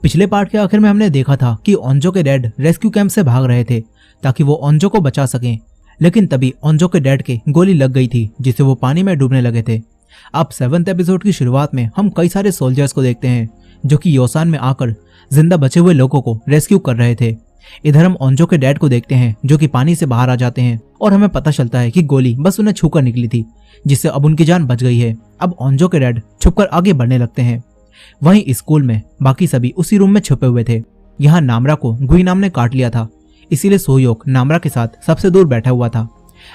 पिछले पार्ट के आखिर में हमने देखा था कि ओंजो के डैड रेस्क्यू कैंप से भाग रहे थे ताकि वो ओंजो को बचा सकें, लेकिन तभी ओंजो के डैड के गोली लग गई थी जिससे वो पानी में डूबने लगे थे। अब 7th एपिसोड की शुरुआत में हम कई सारे सोल्जर्स को देखते हैं जो कि योसान में आकर जिंदा बचे हुए लोगों को रेस्क्यू कर रहे थे। इधर हम ओंजो के डैड को देखते हैं जो कि पानी से बाहर आ जाते हैं और हमें पता चलता है कि गोली बस उन्हें छूकर निकली थी, जिससे अब उनकी जान बच गई है। अब ओंजो के डैड छुपकर आगे बढ़ने लगते हैं। वहीं स्कूल में बाकी सभी उसी रूम में छुपे हुए थे। यहाँ नामरा को गुइनाम ने काट लिया था, इसीलिए सोयोक नामरा के साथ सबसे दूर बैठा हुआ था।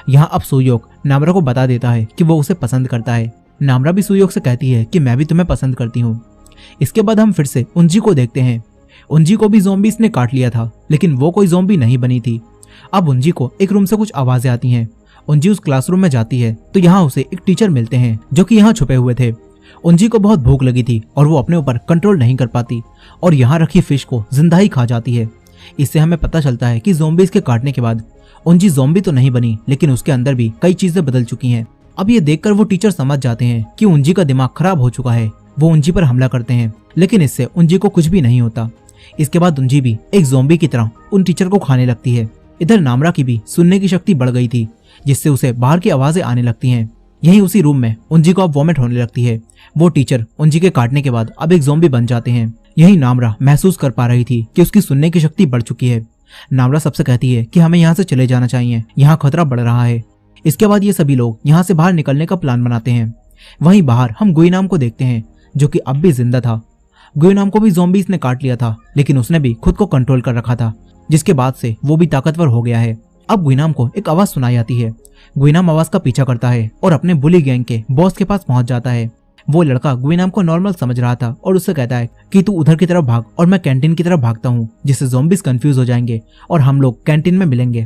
यहाँ अब सोयोक नामरा को बता देता है कि वो उसे पसंद करता है। नामरा भी सोयोक से कहती है कि मैं भी तुम्हें पसंद करती हूँ। इसके बाद हम फिर से उंजी को देखते हैं। उंजी को भी ज़ॉम्बीज़ ने काट लिया था, लेकिन वो कोई ज़ॉम्बी नहीं बनी थी। अब उंजी को एक रूम से कुछ आवाजें आती हैं। उंजी उस क्लासरूम में जाती है तो यहाँ उसे एक टीचर मिलते हैं जो कि यहाँ छुपे हुए थे। उंजी को बहुत भूख लगी थी और वो अपने ऊपर कंट्रोल नहीं कर पाती और यहाँ रखी फिश को जिंदा ही खा जाती है। इससे हमें पता चलता है कि ज़ॉम्बीज़ के काटने के बाद उंजी ज़ॉम्बी तो नहीं बनी, लेकिन उसके अंदर भी कई चीजें बदल चुकी हैं। अब ये देखकर वो टीचर समझ जाते हैं कि उंजी का दिमाग खराब हो चुका है। वो उंजी पर हमला करते हैं, लेकिन इससे उंजी को कुछ भी नहीं होता। इसके बाद उंजी भी एक ज़ॉम्बी की तरह उन टीचर को खाने लगती है। इधर नामरा की भी सुनने की शक्ति बढ़ गई थी, जिससे उसे बाहर की आवाजें आने लगती हैं। यही उसी रूम में उंजी को अब वॉमिट होने लगती है। वो टीचर उंजी के काटने के बाद अब एक ज़ॉम्बी बन जाते हैं। यही नामरा महसूस कर पा रही थी कि उसकी सुनने की शक्ति बढ़ चुकी है। नामरा सबसे कहती है कि हमें यहाँ से चले जाना चाहिए, यहाँ खतरा बढ़ रहा है। इसके बाद ये सभी लोग यहाँ से बाहर निकलने का प्लान बनाते हैं। वहीं बाहर हम गुइनाम को देखते हैं जो कि अब भी जिंदा था। गुइनाम को भी ज़ॉम्बीज़ ने काट लिया था, लेकिन उसने भी खुद को कंट्रोल कर रखा था, जिसके बाद से वो भी ताकतवर हो गया है। अब गुइनाम को एक आवाज सुनाई आती है। गुइनाम आवाज का पीछा करता है और अपने बुली गैंग के बॉस के पास पहुंच जाता है। वो लड़का गुइनाम को नॉर्मल समझ रहा था और उससे कहता है कि तू उधर की तरफ भाग और मैं कैंटीन की तरफ भागता हूँ, जिससे ज़ॉम्बीज़ कंफ्यूज हो जाएंगे और हम लोग कैंटीन में मिलेंगे।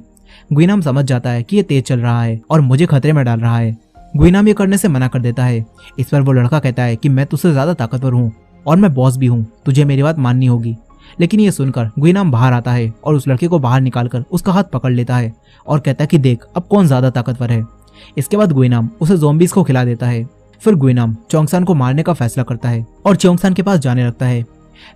गुइनाम समझ जाता है कि ये तेज चल रहा है और मुझे खतरे में डाल रहा है। गुइनाम ये करने से मना कर देता है। इस पर वो लड़का कहता है कि मैं तुझसे ज्यादा ताकतवर हूँ और मैं बॉस भी हूँ, तुझे मेरी बात माननी होगी। लेकिन ये सुनकर गुइनाम बाहर आता है और उस लड़के को बाहर निकालकर उसका हाथ पकड़ लेता है और कहता है कि देख अब कौन ज्यादा ताकतवर है। इसके बाद गुइनाम उसे ज़ॉम्बीज़ को खिला देता है। फिर गुइनाम चोंगसान को मारने का फैसला करता है और चोंगसान के पास जाने लगता है।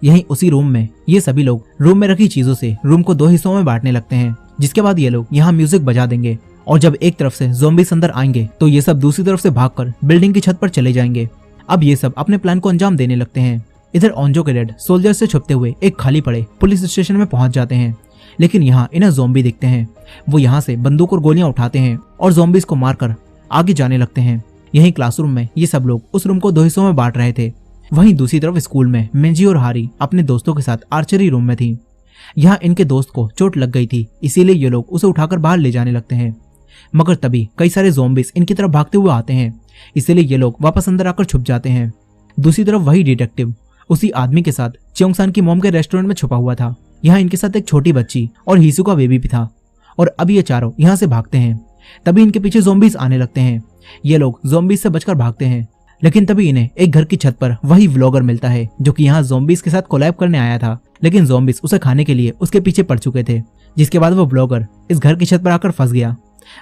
यहीं उसी रूम में ये सभी लोग रूम में रखी चीजों से रूम को 2 हिस्सों में बांटने लगते हैं, जिसके बाद ये लोग यहाँ म्यूजिक बजा देंगे और जब एक तरफ से ज़ॉम्बीज़ अंदर आएंगे तो ये सब दूसरी तरफ से भागकर बिल्डिंग की छत पर चले जाएंगे। अब ये सब अपने प्लान को अंजाम देने लगते हैं। इधर ओंजो के डैड सोल्जर से छुपते हुए एक खाली पड़े पुलिस स्टेशन में पहुंच जाते हैं, लेकिन यहाँ इन्हें ज़ॉम्बी दिखते हैं। वो यहाँ से बंदूक और गोलियां उठाते हैं और ज़ॉम्बीज़ को मारकर आगे जाने लगते हैं। यहीं क्लासरूम में ये सब लोग उस रूम को 2 हिस्सों में बांट रहे थे। वहीं दूसरी तरफ स्कूल में मिंजी और हारी अपने दोस्तों के साथ आर्चरी रूम में थी। यहाँ इनके दोस्त को चोट लग गई थी, इसीलिए ये लोग उसे उठाकर बाहर ले जाने लगते हैं। मगर तभी कई सारे ज़ॉम्बीज़ इनकी तरफ भागते हुए आते हैं, इसीलिए ये लोग वापस अंदर आकर छुप जाते हैं। दूसरी तरफ वही डिटेक्टिव उसी आदमी के साथ चोंगसान की मॉम के रेस्टोरेंट में छुपा हुआ था। यहाँ इनके साथ एक छोटी बच्ची और हीसू का बेबी भी था और अब ये चारों यहाँ से भागते हैं। तभी इनके पीछे ज़ॉम्बीज़ आने लगते हैं। ये लोग ज़ॉम्बीज़ से बचकर भागते हैं, लेकिन तभी इन्हें एक घर की छत पर वही व्लॉगर मिलता है जो कि यहाँ ज़ॉम्बीज़ के साथ कोलैब करने आया था, लेकिन ज़ॉम्बीज़ उसे खाने के लिए उसके पीछे पड़ चुके थे, जिसके बाद वो व्लॉगर इस घर की छत पर आकर फंस गया।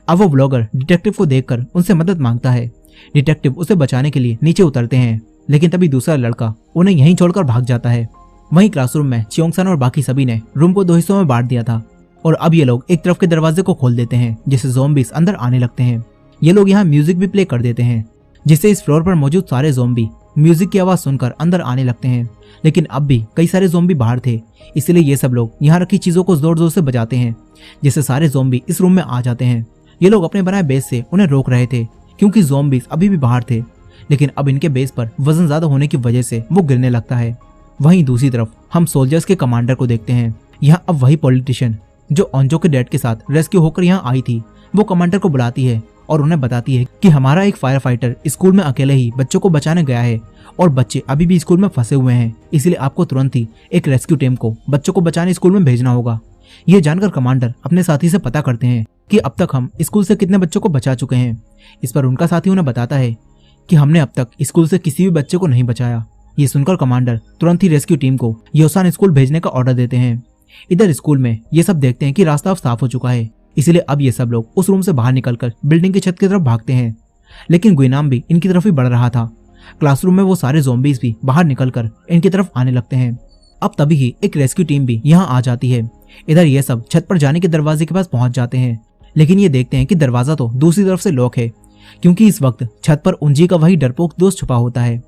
अब वो व्लॉगर डिटेक्टिव को देखकर उनसे मदद मांगता है। डिटेक्टिव उसे बचाने के लिए नीचे उतरते हैं, लेकिन तभी दूसरा लड़का उन्हें यहीं छोड़कर भाग जाता है। वहीं क्लासरूम में चियोंगसान और बाकी सभी ने रूम को 2 हिस्सों में बांट दिया था और अब ये लोग एक तरफ के दरवाजे को खोल देते हैं, जिससे ज़ॉम्बीज़ अंदर आने लगते हैं। ये लोग यहाँ म्यूजिक भी प्ले कर देते हैं, जिससे इस फ्लोर पर मौजूद सारे ज़ॉम्बी म्यूजिक की आवाज सुनकर अंदर आने लगते हैं। लेकिन अब भी कई सारे ज़ॉम्बी बाहर थे, इसलिए ये सब लोग यहाँ रखी चीजों को जोर जोर से बजाते हैं, जिससे सारे ज़ॉम्बी इस रूम में आ जाते हैं। ये लोग अपने बनाए बेस से उन्हें रोक रहे थे क्योंकि ज़ॉम्बीज़ अभी भी बाहर थे, लेकिन अब इनके बेस पर वजन ज्यादा होने की वजह से वो गिरने लगता है। वहीं दूसरी तरफ हम सोल्जर्स के कमांडर को देखते हैं। यहाँ अब वही पॉलिटिशियन जो ओंजो के डैड के साथ रेस्क्यू होकर यहाँ आई थी, वो कमांडर को बुलाती है और उन्हें बताती है कि हमारा एक फायर फाइटर स्कूल में अकेले ही बच्चों को बचाने गया है और बच्चे अभी भी स्कूल में फंसे हुए हैं, इसलिए आपको तुरंत ही एक रेस्क्यू टीम को बच्चों को बचाने स्कूल में भेजना होगा। ये जानकर कमांडर अपने साथी से पता करते हैं कि अब तक हम स्कूल से कितने बच्चों को बचा चुके हैं। इस पर उनका साथी उन्हें बताता है कि हमने अब तक स्कूल से किसी भी बच्चे को नहीं बचाया। ये सुनकर कमांडर तुरंत ही रेस्क्यू टीम को योसान स्कूल भेजने का ऑर्डर देते हैं। इधर स्कूल में ये सब देखते हैं कि रास्ता अब साफ हो चुका है, इसलिए अब ये सब लोग उस रूम से बाहर निकलकर बिल्डिंग की छत की तरफ भागते हैं। लेकिन गुइनाम भी इनकी तरफ ही बढ़ रहा था। क्लासरूम में वो सारे ज़ॉम्बीज़ भी बाहर निकलकर इनकी तरफ आने लगते हैं। अब तभी ही एक रेस्क्यू टीम भी यहाँ आ जाती है। इधर ये सब छत पर जाने के दरवाजे के पास पहुंच जाते हैं, लेकिन ये देखते हैं कि दरवाजा तो दूसरी तरफ से लॉक है, क्योंकि इस वक्त छत पर उंजी का वही डरपोक दोस्त छुपा होता है।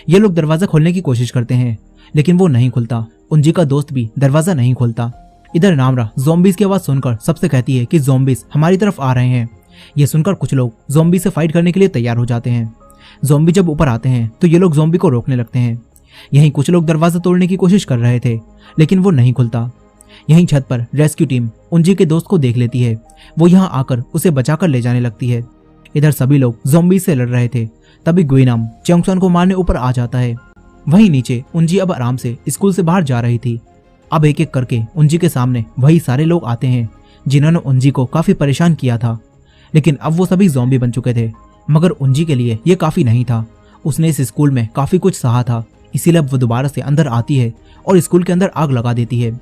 ये लोग दरवाजा खोलने की कोशिश करते हैं, लेकिन वो नहीं खुलता। उंजी का दोस्त भी दरवाजा नहीं खोलता। इधर नामरा ज़ॉम्बीज़ की आवाज सुनकर सबसे कहती है कि ज़ॉम्बीज़ हमारी तरफ आ रहे हैं। ये सुनकर कुछ लोग ज़ॉम्बी से फाइट करने के लिए तैयार हो जाते हैं। ज़ॉम्बी जब ऊपर आते हैं तो ये लोग ज़ॉम्बी को रोकने लगते हैं। यहीं कुछ लोग दरवाजा तोड़ने की कोशिश कर रहे थे, लेकिन वो नहीं खुलता। यहीं छत पर रेस्क्यू टीम उंजी के दोस्त को देख लेती है। वो यहाँ आकर उसे बचाकर ले जाने लगती है। इधर सभी लोग ज़ॉम्बी से लड़ रहे थे, तभी गुइनाम चोंगसान को मारने ऊपर आ जाता है। वहीं नीचे उंजी अब आराम से स्कूल से बाहर जा रही थी। अब एक एक करके उंजी के सामने वही सारे लोग आते हैं जिन्होंने उंजी को काफी परेशान किया था, लेकिन अब वो सभी ज़ॉम्बी बन चुके थे। मगर उंजी के लिए ये काफी नहीं था। उसने इस स्कूल में काफी कुछ सहा था, इसीलिए अब वो दोबारा से अंदर आती है और स्कूल के अंदर आग लगा देती है।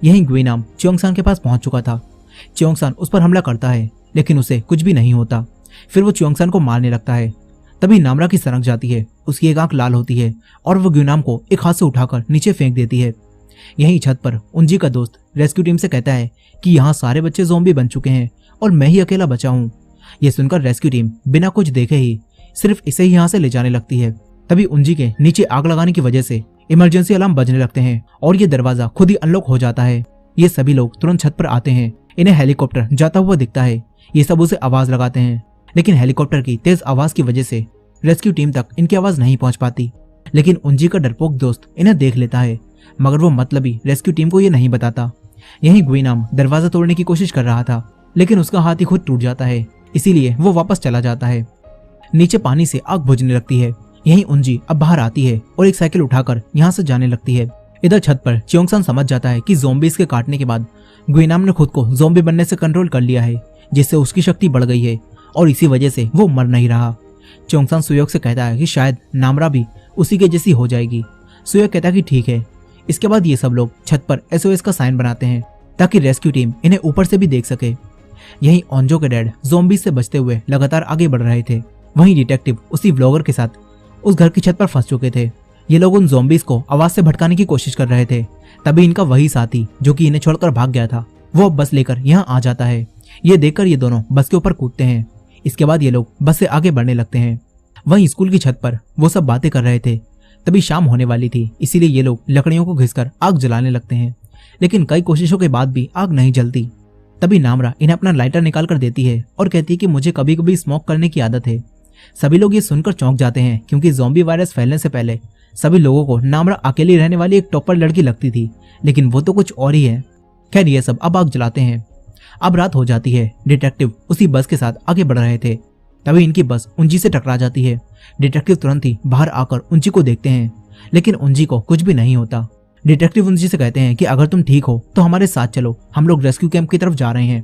यहीं गुइनाम चोंगसान के पास पहुंच चुका था। चोंगसान उस पर हमला करता है, लेकिन उसे कुछ भी नहीं होता। फिर वो चोंगसान को मारने लगता है। तभी नामरा की सनक जाती है, उसकी एक आंख लाल होती है और वो गुइनाम को एक हाथ से उठाकर नीचे फेंक देती है। यहीं छत पर उंजी का दोस्त रेस्क्यू टीम से कहता है कि यहाँ सारे बच्चे ज़ॉम्बी बन चुके हैं और मैं ही अकेला बचा हूँ। ये सुनकर रेस्क्यू टीम बिना कुछ देखे ही सिर्फ इसे ही यहाँ से ले जाने लगती है। तभी उंजी के नीचे आग लगाने की वजह से इमरजेंसी अलार्म बजने लगते हैं और ये दरवाजा खुद ही अनलॉक हो जाता है। ये सभी लोग तुरंत छत पर आते हैं। इन्हें हेलीकॉप्टर जाता हुआ दिखता है। ये सब उसे आवाज लगाते हैं, लेकिन हेलीकॉप्टर की तेज आवाज की वजह से रेस्क्यू टीम तक इनकी आवाज नहीं पहुंच पाती। लेकिन उंजी का डरपोक दोस्त इन्हें देख लेता है, मगर वो मतलबी रेस्क्यू टीम को ये नहीं बताता। यहीं गुइनाम दरवाजा तोड़ने की कोशिश कर रहा था, लेकिन उसका हाथ ही खुद टूट जाता है, इसीलिए वो वापस चला जाता है। नीचे पानी से आग बुझने लगती है। यहीं उंजी अब बाहर आती है और एक साइकिल उठाकर यहाँ से जाने लगती है। इधर छत पर चोंगसान समझ जाता है कि ज़ॉम्बीज़ के काटने के बाद गुइनाम ने खुद को ज़ॉम्बी बनने से कंट्रोल कर लिया है, जिससे उसकी शक्ति बढ़ गई है और इसी वजह से वो मर नहीं रहा। चोंगसान सुयोग से कहता है कि शायद नामरा भी उसी के जैसी हो जाएगी। सुयोग कहता है कि ठीक है। इसके बाद ये सब लोग छत पर SOS का साइन बनाते हैं ताकि रेस्क्यू टीम इन्हें ऊपर से भी देख सके। यहीं ओंजो के डैड ज़ॉम्बीज़ से बचते हुए लगातार आगे बढ़ रहे थे। वहीं डिटेक्टिव उसी व्लॉगर के साथ उस घर की छत पर फंस चुके थे। ये लोग उन ज़ॉम्बीज़ को आवाज से भटकाने की कोशिश कर रहे थे। तभी इनका वही साथी जो कि इन्हें छोड़कर भाग गया था, वो अब बस लेकर यहाँ आ जाता है। ये देखकर ये दोनों बस के ऊपर कूदते हैं। इसके बाद ये लोग बस से आगे बढ़ने लगते हैं। वहीं स्कूल की छत पर वो सब बातें कर रहे थे। तभी शाम होने वाली थी, इसीलिए ये लोग लकड़ियों को घिसकर आग जलाने लगते हैं, लेकिन कई कोशिशों के बाद भी आग नहीं जलती। तभी नामरा इन्हें अपना लाइटर निकाल कर देती है और कहती है कि मुझे कभी कभी स्मोक करने की आदत है। सभी लोग ये सुनकर चौंक जाते हैं, क्योंकि ज़ॉम्बी वायरस फैलने से पहले सभी लोगों को नामरा अकेली रहने वाली एक टॉपर लड़की लगती थी, लेकिन वो तो कुछ और ही है। खैर ये सब अब आग जलाते हैं। अब रात हो जाती है। डिटेक्टिव उसी बस के साथ आगे बढ़ रहे थे। तभी इनकी बस उंजी से टकरा जाती है। डिटेक्टिव तुरंत ही बाहर आकर उंजी को देखते हैं, लेकिन उंजी को कुछ भी नहीं होता। डिटेक्टिव उंजी से कहते हैं कि अगर तुम ठीक हो तो हमारे साथ चलो, हम लोग रेस्क्यू कैंप की तरफ जा रहे हैं।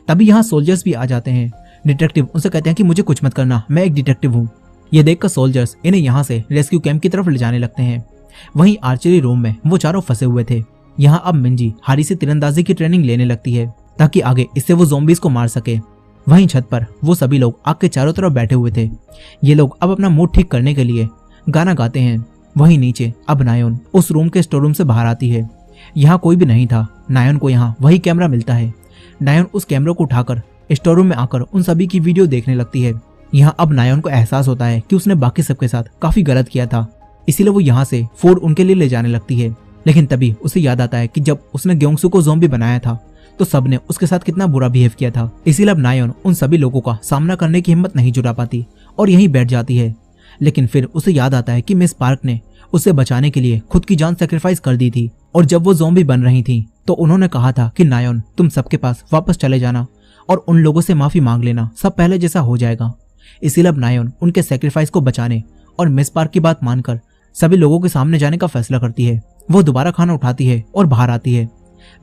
तभी यहाँ सोल्जर्स भी आ जाते हैं। डिटेक्टिव उनसे कहते हैं कि मुझे कुछ मत करना, मैं एक डिटेक्टिव हूँ। ये देखकर सोल्जर्स इन्हें यहाँ से रेस्क्यू कैंप की तरफ ले जाने लगते हैं। वहीं आर्चरी रूम में वो चारों फंसे हुए थे। यहाँ अब मिंजी हारी से तीरंदाजी की ट्रेनिंग लेने लगती है ताकि आगे इससे वो ज़ॉम्बीज़ को मार सके। वहीं छत पर वो सभी लोग आग के चारों तरफ बैठे हुए थे। ये लोग अब अपना मूड ठीक करने के लिए गाना गाते हैं। वहीं नीचे अब नायोन उस रूम के स्टोर रूम से बाहर आती है। यहाँ कोई भी नहीं था। नायोन को यहाँ वही कैमरा मिलता है। नायोन उस कैमरा को उठाकर स्टोर रूम में आकर उन सभी की वीडियो देखने लगती है। यहाँ अब नायोन को एहसास होता है कि उसने बाकी सबके साथ काफी गलत किया था, इसीलिए वो यहाँ से फूड उनके लिए ले जाने लगती है। लेकिन तभी उसे याद आता है कि जब उसने ग्योंगसू को ज़ॉम्बी बनाया था तो सबने उसके साथ कितना बुरा बिहेव किया था। इसीलिए अब नायोन उन सभी लोगों का सामना करने की हिम्मत नहीं जुटा पाती और यहीं बैठ जाती है। लेकिन फिर उसे याद आता है कि मिस पार्क ने उसे बचाने के लिए खुद की जान सेक्रीफाइस कर दी थी, और जब वो ज़ॉम्बी बन रही थी तो उन्होंने कहा था कि नायोन तुम सबके पास वापस चले जाना और उन लोगों से माफी मांग लेना, सब पहले जैसा हो जाएगा। इसीलिए अब नायोन उनके सेक्रीफाइस को बचाने और मिस पार्क की बात मानकर सभी लोगों के सामने जाने का फैसला करती है। वो दोबारा खाना उठाती है और बाहर आती है,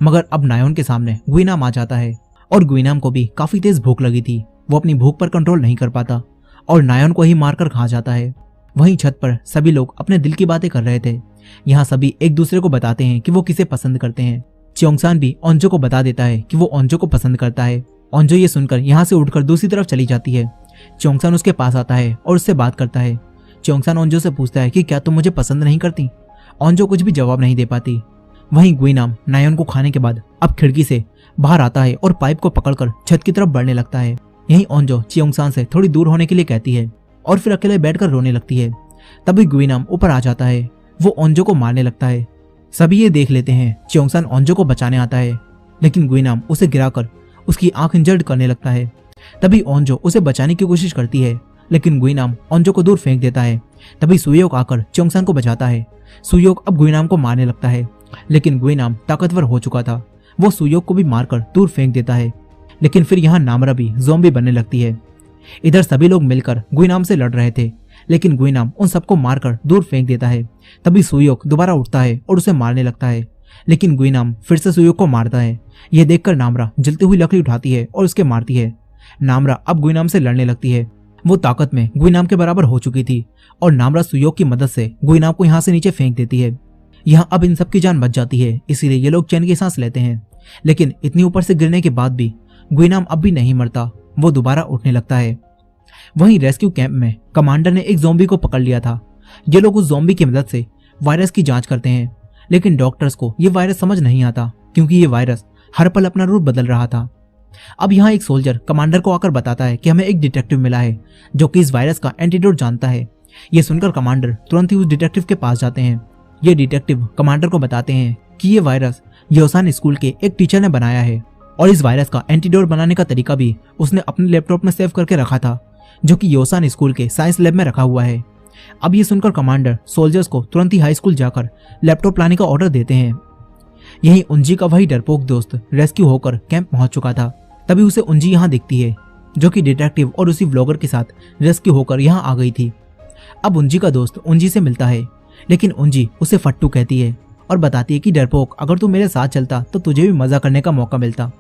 मगर अब नायोन के सामने गुइनाम आ जाता है और गुइनाम को भी काफी तेज भूख लगी थी। वो अपनी भूख पर कंट्रोल नहीं कर पाता और नायोन को ही मारकर खा जाता है। वहीं छत पर सभी लोग अपने दिल की बातें कर रहे थे। यहाँ सभी एक दूसरे को बताते हैं कि वो किसे पसंद करते हैं। चोंगसान भी ओंजो को बता देता है कि वो ओंजो को पसंद करता है। ओंजो ये सुनकर यहाँ से उठकर दूसरी तरफ चली जाती है। चोंगसान उसके पास आता है और उससे बात करता है। चोंगसान ओंजो से पूछता है कि क्या तुम मुझे पसंद नहीं करती? ओंजो कुछ भी जवाब नहीं दे पाती। वहीं गुइनाम नायोन को खाने के बाद अब खिड़की से बाहर आता है और पाइप को पकड़कर छत की तरफ बढ़ने लगता है। यहीं ओंजो चियोंगसान से थोड़ी दूर होने के लिए कहती है और फिर अकेले बैठकर रोने लगती है। तभी गुइनाम ऊपर आ जाता है, वो ओंजो को मारने लगता है। सभी ये देख लेते हैं। चियोंगसान ओंजो को बचाने आता है, लेकिन गुइनाम उसे गिराकर उसकी आंख इंजर्ड करने लगता है। तभी ओंजो उसे बचाने की कोशिश करती है, लेकिन गुइनाम ओंजो को दूर फेंक देता है। तभी सुयोक आकर चियोंगसान को बचाता है। सुयोक अब गुइनाम को मारने लगता है, लेकिन गुइनाम ताकतवर हो चुका था। वो सुयोक को भी मारकर दूर फेंक देता है, लेकिन फिर यहाँ नामरा भी ज़ॉम्बी बनने लगती है। इधर सभी लोग मिलकर गुइनाम से लड़ रहे थे, लेकिन गुइनाम उन सबको मारकर दूर फेंक देता है। तभी सुयोक दोबारा उठता है और उसे मारने लगता है, लेकिन गुइनाम फिर से सुयोक को मारता है। यह देखकर नामरा जलती हुई लकड़ी उठाती है और उसके मारती है। नामरा अब गुइनाम से लड़ने लगती है। वो ताकत में गुइनाम के बराबर हो चुकी थी और नामरा सुयोक की मदद से गुइनाम को यहाँ से नीचे फेंक देती है। यहाँ अब इन सबकी जान बच जाती है, इसीलिए ये लोग चैन की सांस लेते हैं। लेकिन इतनी ऊपर से गिरने के बाद भी गुइनाम अब भी नहीं मरता, वो दोबारा उठने लगता है। वहीं रेस्क्यू कैंप में कमांडर ने एक ज़ॉम्बी को पकड़ लिया था। ये लोग उस ज़ॉम्बी की मदद से वायरस की जांच करते हैं, लेकिन डॉक्टर्स को ये वायरस समझ नहीं आता, क्योंकि ये वायरस हर पल अपना रूप बदल रहा था। अब यहाँ एक सोल्जर कमांडर को आकर बताता है कि हमें एक डिटेक्टिव मिला है जो कि इस वायरस का एंटीडोट जानता है। ये सुनकर कमांडर तुरंत ही उस डिटेक्टिव के पास जाते हैं। ये डिटेक्टिव कमांडर को बताते हैं कि ये वायरस योसान स्कूल के एक टीचर ने बनाया है और इस वायरस का एंटीडोट बनाने का तरीका भी उसने अपने लैपटॉप में सेव करके रखा था, जो कि योसान स्कूल के साइंस लैब में रखा हुआ है। अब ये सुनकर कमांडर सोल्जर्स को तुरंत ही हाई स्कूल जाकर लैपटॉप लाने का ऑर्डर देते हैं। यहीं उंजी का वही डरपोक दोस्त रेस्क्यू होकर कैंप पहुंच चुका था। तभी उसे उंजी यहाँ दिखती है, जो कि डिटेक्टिव और उसी व्लॉगर के साथ रेस्क्यू होकर यहाँ आ गई थी। अब उंजी का दोस्त उंजी से मिलता है, लेकिन उंजी उसे फट्टू कहती है और बताती है कि डरपोक, अगर तू मेरे साथ चलता तो तुझे भी मजा करने का मौका मिलता।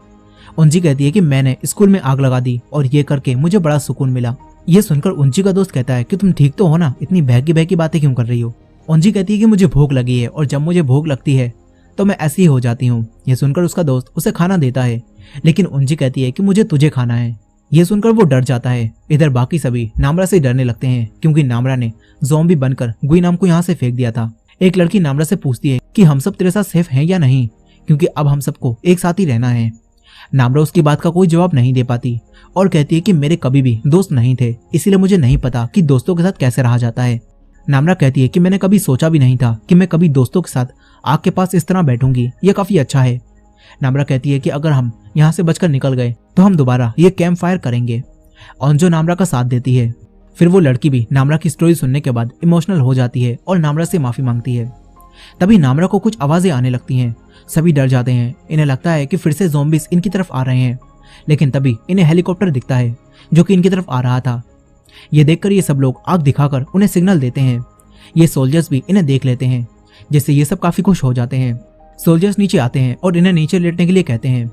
उंजी कहती है कि मैंने स्कूल में आग लगा दी और ये करके मुझे बड़ा सुकून मिला। ये सुनकर उंजी का दोस्त कहता है कि तुम ठीक तो हो ना, इतनी बहकी बहकी बातें क्यों कर रही हो। उंजी कहती है कि मुझे भूख लगी है और जब मुझे भूख लगती है तो मैं ऐसी ही हो जाती हूँ। ये सुनकर उसका दोस्त उसे खाना देता है, लेकिन उंजी कहती है कि मुझे तुझे खाना है। ये सुनकर वो डर जाता है। इधर बाकी सभी नामरा से डरने लगते हैं, क्योंकि नामरा ने ज़ॉम्बी बनकर गुइनाम को यहाँ से फेंक दिया था। एक लड़की नामरा से पूछती है कि हम सब तेरे साथ सेफ हैं या नहीं, क्योंकि अब हम सबको एक साथ ही रहना है। नामरा उसकी बात का कोई जवाब नहीं दे पाती और कहती है कि मेरे कभी भी दोस्त नहीं थे, इसीलिए मुझे नहीं पता कि दोस्तों के साथ कैसे रहा जाता है। नामरा कहती है कि मैंने कभी सोचा भी नहीं था कि मैं कभी दोस्तों के साथ आग के पास इस तरह बैठूंगी, ये काफी अच्छा है। नामरा कहती है कि अगर हम यहाँ से बचकर निकल गए तो हम दोबारा ये कैंप फायर करेंगे। ओंजो नामरा का साथ देती है। फिर वो लड़की भी नामरा की स्टोरी सुनने के बाद इमोशनल हो जाती है और नामरा से माफी मांगती है। तभी नामरा को कुछ आवाजें आने लगती हैं। सभी डर जाते हैं। इन्हें लगता है कि फिर से ज़ॉम्बीज इनकी तरफ आ रहे हैं, लेकिन तभी इन्हें हेलीकॉप्टर दिखता है जो कि इनकी तरफ आ रहा था। ये देखकर ये सब लोग आग दिखाकर उन्हें सिग्नल देते हैं। ये सोल्जर्स भी इन्हें देख लेते हैं, जिससे ये सब काफी खुश हो जाते हैं। सोल्जर्स नीचे आते हैं और इन्हें नीचे लेटने के लिए कहते हैं।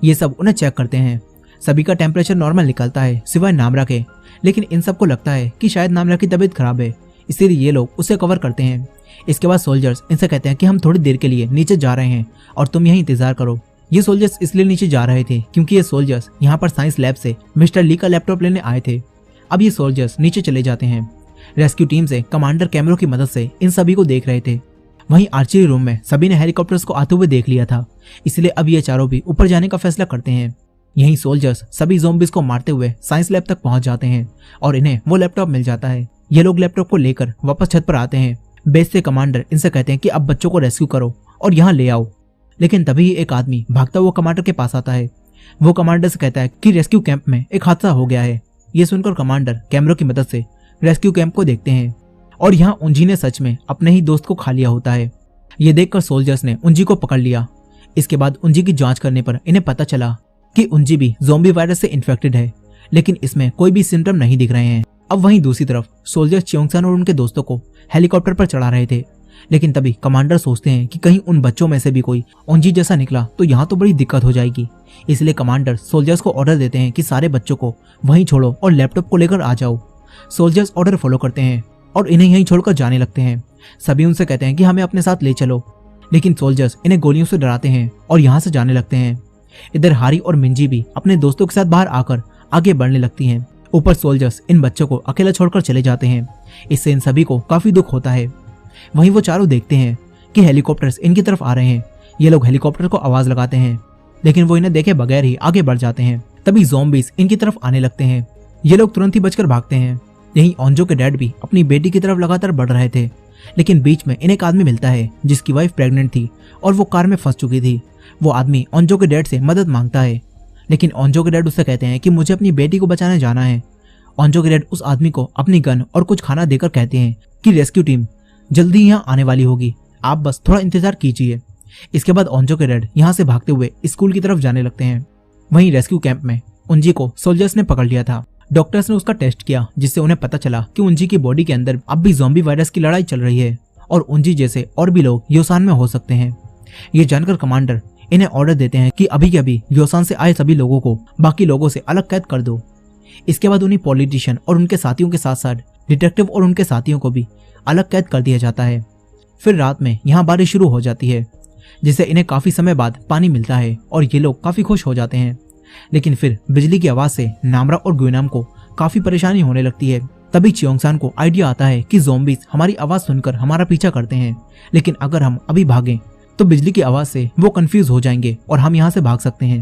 ये सब उन्हें चेक करते हैं। सभी का टेम्परेचर नॉर्मल निकलता है सिवाय नामरा के, लेकिन इन सबको लगता है कि शायद नामरा की तबीयत खराब है, इसीलिए ये लोग उसे कवर करते हैं। इसके बाद सोल्जर्स इनसे कहते हैं कि हम थोड़ी देर के लिए नीचे जा रहे हैं और तुम यहीं इंतजार करो। ये सोल्जर्स इसलिए नीचे जा रहे थे क्योंकि ये सोल्जर्स यहाँ पर साइंस लैब से मिस्टर ली का लैपटॉप लेने आए थे। अब ये सोल्जर्स नीचे चले जाते हैं। रेस्क्यू टीम से कमांडर कैमरों की मदद से इन सभी को देख रहे थे। वहीं आर्चरी रूम में सभी ने हेलीकॉप्टर्स को आते हुए देख लिया था, इसलिए अब ये चारों भी ऊपर जाने का फैसला करते हैं। यहीं सोल्जर्स सभी ज़ॉम्बीज को मारते हुए साइंस लैब तक पहुंच जाते हैं और इन्हें वो लैपटॉप मिल जाता है। ये लोग लैपटॉप को लेकर वापस छत पर आते हैं। बेस से कमांडर इनसे कहते हैं कि अब बच्चों को रेस्क्यू करो और यहाँ ले आओ, लेकिन तभी एक आदमी भागता हुआ कमांडर के पास आता है। वो कमांडर से कहता है कि रेस्क्यू कैंप में एक हादसा हो गया है। ये सुनकर कमांडर कैमरों की मदद से रेस्क्यू कैंप को देखते हैं और यहाँ उंजी ने सच में अपने ही दोस्त को खा लिया होता है। ये देखकर सोल्जर्स ने उंजी को पकड़ लिया। इसके बाद उंजी की जांच करने पर इन्हें पता चला कि उंजी भी ज़ॉम्बी वायरस से इन्फेक्टेड है, लेकिन इसमें कोई भी सिम्टम नहीं दिख रहे हैं। अब वहीं दूसरी तरफ सोल्जर्स चियोंगसान और उनके दोस्तों को हेलीकॉप्टर पर चढ़ा रहे थे, लेकिन तभी कमांडर सोचते हैं कि कहीं उन बच्चों में से भी कोई उंजी जैसा निकला तो यहाँ तो बड़ी दिक्कत हो जाएगी। इसलिए कमांडर सोल्जर्स को ऑर्डर देते हैं कि सारे बच्चों को वहीं छोड़ो और लैपटॉप को लेकर आ जाओ। सोल्जर्स ऑर्डर फॉलो करते हैं और इन्हें यहीं छोड़कर जाने लगते हैं। सभी उनसे कहते हैं कि हमें अपने साथ ले चलो, लेकिन सोल्जर्स इन्हें गोलियों से डराते हैं और यहाँ से जाने लगते हैं। इधर हारी और मिंजी भी अपने दोस्तों के साथ बाहर आकर आगे बढ़ने लगती हैं। ऊपर सोल्जर्स इन बच्चों को अकेला छोड़कर चले जाते हैं। इससे इन सभी को काफी दुख होता है। वहीं वो चारों देखते हैं कि हेलीकॉप्टर्स इनकी तरफ आ रहे हैं। ये लोग हेलीकॉप्टर को आवाज लगाते हैं, लेकिन वो इन्हें देखे बगैर ही आगे बढ़ जाते हैं। तभी ज़ॉम्बीज इनकी तरफ आने लगते हैं। ये लोग तुरंत ही बचकर भागते हैं। यहीं ओंजो के डैड भी अपनी बेटी की तरफ लगातार बढ़ रहे थे, लेकिन बीच में इन्हें एक आदमी मिलता है जिसकी वाइफ प्रेग्नेंट थी और वो कार में फंस चुकी थी। वो आदमी ओंजो के डैड से मदद मांगता है, लेकिन ओंजो के डैड उससे कहते हैं कि मुझे अपनी बेटी को बचाने जाना है। ओंजो के डैड उस आदमी को अपनी गन और कुछ खाना देकर कहते हैं कि रेस्क्यू टीम जल्दी यहाँ आने वाली होगी, आप बस थोड़ा इंतजार कीजिए। इसके बाद ओंजो के डैड यहाँ से भागते हुए स्कूल की तरफ जाने लगते हैं। वहीं रेस्क्यू कैंप में उंजी को सोल्जर्स ने पकड़ लिया था। डॉक्टर्स ने उसका टेस्ट किया, जिससे उन्हें पता चला कि उंजी की बॉडी के अंदर अब भी ज़ॉम्बी वायरस की लड़ाई चल रही है और उंजी जैसे और भी लोग योसान में हो सकते हैं। ये जानकर कमांडर इन्हें ऑर्डर देते हैं कि अभी के अभी योसान से आए सभी लोगों को बाकी लोगों से अलग कैद कर दो। इसके बाद उन्हीं पॉलिटिशियन और उनके साथियों के साथ साथ डिटेक्टिव और उनके साथियों को भी अलग कैद कर दिया जाता है। फिर रात में यहाँ बारिश शुरू हो जाती है, जिससे इन्हें काफी समय बाद पानी मिलता है और ये लोग काफी खुश हो जाते हैं। लेकिन फिर बिजली की आवाज से नामरा और गुइनाम को काफी परेशानी होने लगती है। तभी चियोंगसान को आइडिया आता है कि ज़ॉम्बीज हमारी आवाज सुनकर हमारा पीछा करते हैं, लेकिन अगर हम अभी भागें तो बिजली की आवाज से वो कंफ्यूज हो जाएंगे और हम यहाँ से भाग सकते हैं।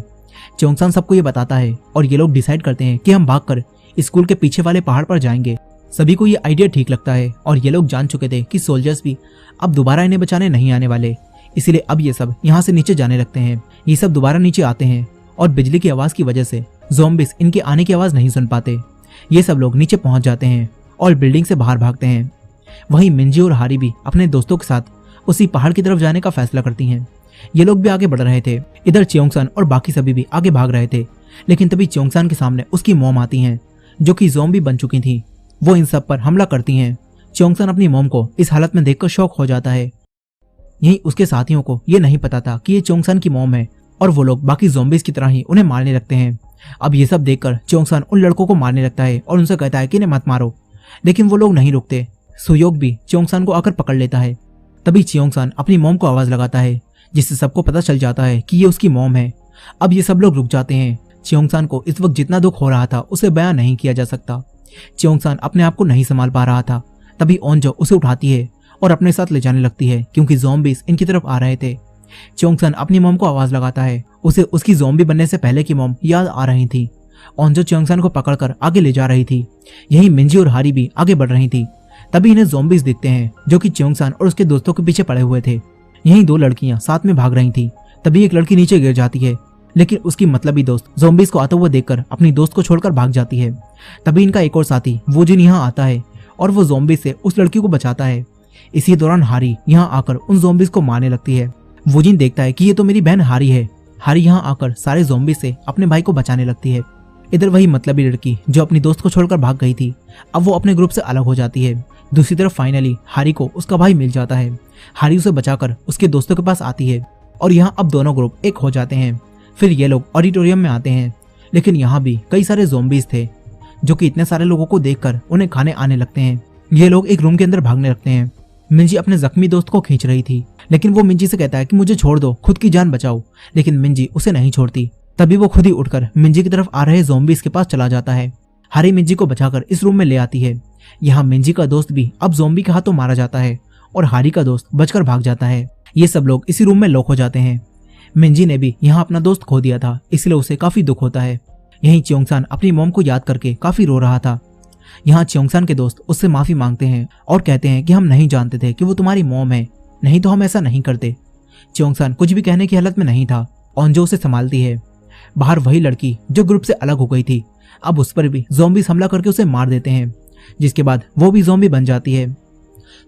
चियोंगसान सबको ये बताता है और ये लोग डिसाइड करते हैं कि हम भागकर स्कूल के पीछे वाले पहाड़ पर जाएंगे। सभी को ये आइडिया ठीक लगता है और ये लोग जान चुके थे कि सोल्जर्स भी अब दोबारा इन्हें बचाने नहीं आने वाले, इसलिए अब ये सब यहाँ से नीचे जाने लगते हैं। ये सब दोबारा नीचे आते हैं और बिजली की आवाज की वजह से ज़ॉम्बीज इनके आने की आवाज नहीं सुन पाते। ये सब लोग नीचे पहुंच जाते हैं और बिल्डिंग से बाहर भागते हैं। वहीं मिंजी और हारी भी अपने दोस्तों के साथ उसी पहाड़ की तरफ जाने का फैसला करती हैं। ये लोग भी आगे बढ़ रहे थे। इधर चियोंगसान और बाकी सभी भी आगे भाग रहे थे, लेकिन तभी चियोंगसान के सामने उसकी मॉम आती हैं, जो कि ज़ॉम्बी बन चुकी थी। वो इन सब पर हमला करती हैं। चियोंगसान अपनी मॉम को इस हालत में देखकर शॉक हो जाता है। यहीं उसके साथियों को ये नहीं पता था कि ये चियोंगसान की मॉम है और वो लोग बाकी ज़ॉम्बीज की तरह ही उन्हें मारने लगते हैं। अब ये सब देखकर चियोंगसान उन लड़कों को मारने लगता है और उनसे कहता है कि इन्हें मत मारो, लेकिन वो लोग नहीं रुकते। सुयोग भी चियोंगसान को आकर पकड़ लेता है। तभी चियोंगसान अपनी मॉम को आवाज लगाता है, जिससे सबको पता चल जाता है कि ये उसकी मॉम है। अब ये सब लोग रुक जाते हैं। चियोंगसान को इस वक्त जितना दुख हो रहा था उसे बयां नहीं किया जा सकता। चियोंगसान अपने आप को नहीं संभाल पा रहा था। तभी ओंजो उसे उठाती है और अपने साथ ले जाने लगती है, क्योंकि ज़ॉम्बीज इनकी तरफ आ रहे थे। चियोंगसान अपनी मॉम को आवाज लगाता है। उसे उसकी ज़ॉम्बी बनने से पहले की मॉम याद आ रही थी। ओंजो चियोंगसान को पकड़कर आगे ले जा रही थी। यही मिंजी और हारी भी आगे बढ़ रही थी। तभी इन्हें ज़ॉम्बीज दिखते हैं, जो कि चियोंगसान और उसके दोस्तों के पीछे पड़े हुए थे। यहीं दो लड़कियां साथ में भाग रही थी। तभी एक लड़की नीचे गिर जाती है, लेकिन उसकी मतलबी दोस्त ज़ॉम्बीज को आता हुआ देखकर अपनी दोस्त को छोड़कर भाग जाती है। तभी इनका एक और साथी वोजिन यहाँ आता है और वो ज़ॉम्बीज से उस लड़की को बचाता है। इसी दौरान हारी यहाँ आकर उन ज़ॉम्बीज को मारने लगती है। वोजिन देखता है कि ये तो मेरी बहन हारी है। हारी यहाँ आकर सारे ज़ॉम्बीज से अपने भाई को बचाने लगती है। इधर वही मतलबी लड़की जो अपनी दोस्त को छोड़कर भाग गई थी, अब वो अपने ग्रुप से अलग हो जाती है। दूसरी तरफ फाइनली हारी को उसका भाई मिल जाता है। हारी उसे बचाकर उसके दोस्तों के पास आती है और यहाँ अब दोनों ग्रुप एक हो जाते हैं। फिर ये लोग ऑडिटोरियम में आते हैं, लेकिन यहाँ भी कई सारे ज़ॉम्बीज थे, जो कि इतने सारे लोगों को देखकर उन्हें खाने आने लगते हैं। ये लोग एक रूम के अंदर भागने लगते हैं। मिंजी अपने जख्मी दोस्त को खींच रही थी, लेकिन वो मिंजी से कहता है कि मुझे छोड़ दो, खुद की जान बचाओ, लेकिन मिंजी उसे नहीं छोड़ती। तभी वो खुद ही उठकर मिंजी की तरफ आ रहे ज़ॉम्बीज के पास चला जाता है। हारी मिंजी को बचाकर इस रूम में ले आती है। यहाँ मिंजी का दोस्त भी अब ज़ॉम्बी के हाथों मारा जाता है और हारी का दोस्त बचकर भाग जाता है। ये सब लोग इसी रूम में लॉक हो जाते हैं। मिंजी ने भी यहाँ अपना दोस्त खो दिया था, इसलिए उसे काफी दुख होता है। यहीं चियोंगसान अपनी मॉम को याद करके काफी रो रहा था। यहाँ चियोंगसान के दोस्त उससे माफी मांगते हैं और कहते हैं कि हम नहीं जानते थे कि वो तुम्हारी मॉम है, नहीं तो हम ऐसा नहीं करते। चियोंगसान कुछ भी कहने की हालत में नहीं था। ओंजो उसे संभालती है। बाहर वही लड़की जो ग्रुप से अलग हो गई थी, अब उस पर भी ज़ॉम्बीज हमला करके उसे मार देते हैं, जिसके बाद वो भी ज़ॉम्बी बन जाती है।